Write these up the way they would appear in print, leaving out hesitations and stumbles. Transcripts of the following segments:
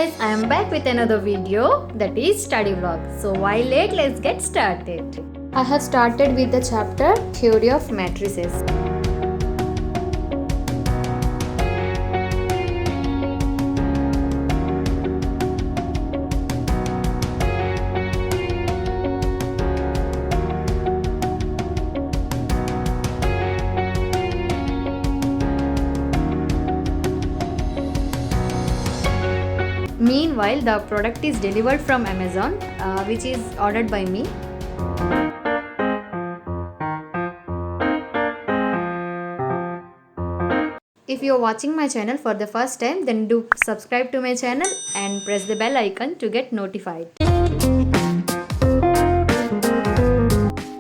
guys, I am back with another video, that is study vlog. So why late, let's get started. I have started with the chapter Theory of Matrices. Meanwhile, the product is delivered from Amazon, which is ordered by me. If you are watching my channel for the first time, then do subscribe to my channel and press the bell icon to get notified.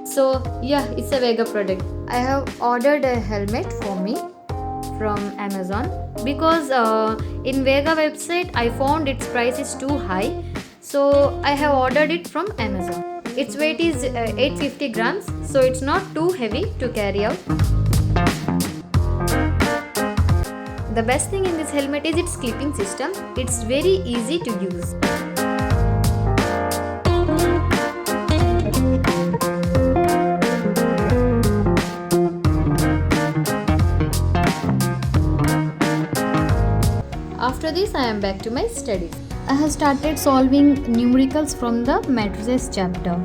So yeah, it's a Vega product. I have ordered a helmet for me from Amazon because in Vega website I found its price is too high, so I have ordered it from Amazon. Its weight is 850 grams, so it's not too heavy to carry out. The best thing in this helmet is its clipping system. It's very easy to use. After this, I am back to my studies. I have started solving numericals from the matrices chapter.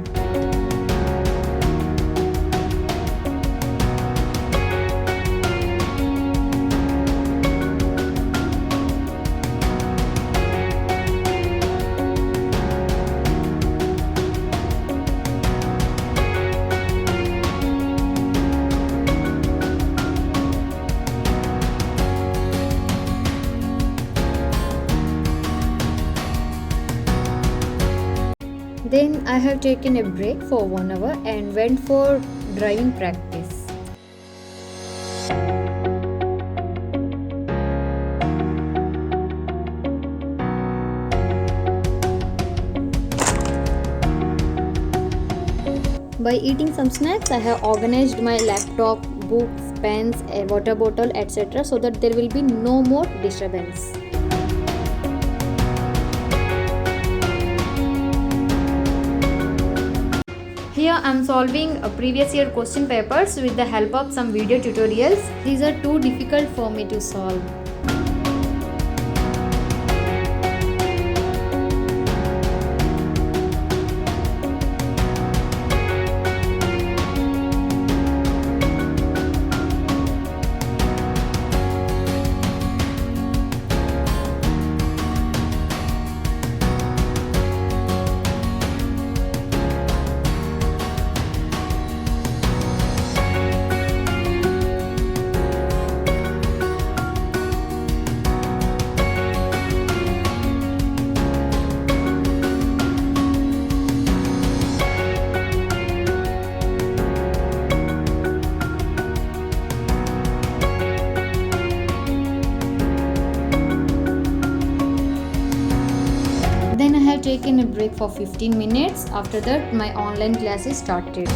Then I have taken a break for 1 hour and went for driving practice. By eating some snacks, I have organized my laptop, books, pens, a water bottle, etc. so that there will be no more disturbance. Here I am solving a previous year question papers with the help of some video tutorials. These are too difficult for me to solve. Then I have taken a break for 15 minutes. After that, my online classes started.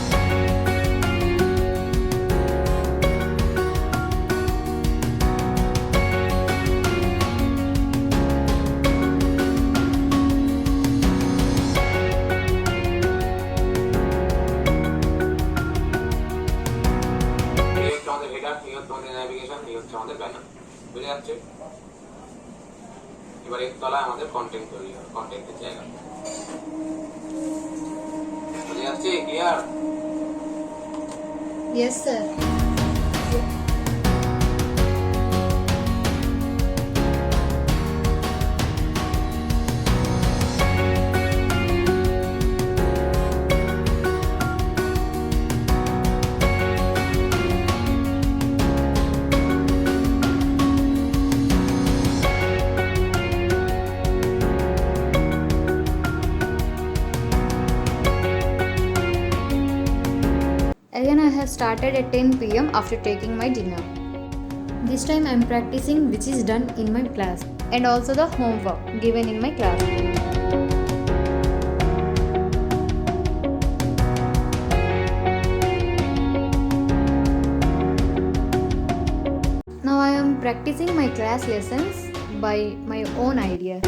এবার এর তলায় আমাদের content তৈরি হবে, কন্টেন্টের জায়গা বুঝে যাচ্ছে? Clear? Yes, sir. Again, I have started at 10 p.m. after taking my dinner. This time I am practicing which is done in my class and also the homework given in my class. Now I am practicing my class lessons by my own ideas.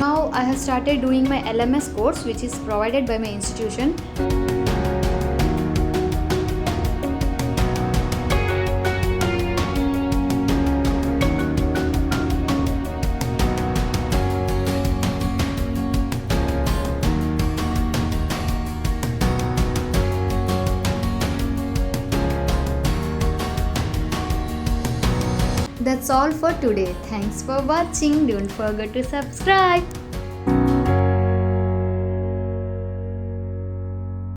Now I have started doing my LMS course, which is provided by my institution. That's all for today. Thanks for watching. Don't forget to subscribe.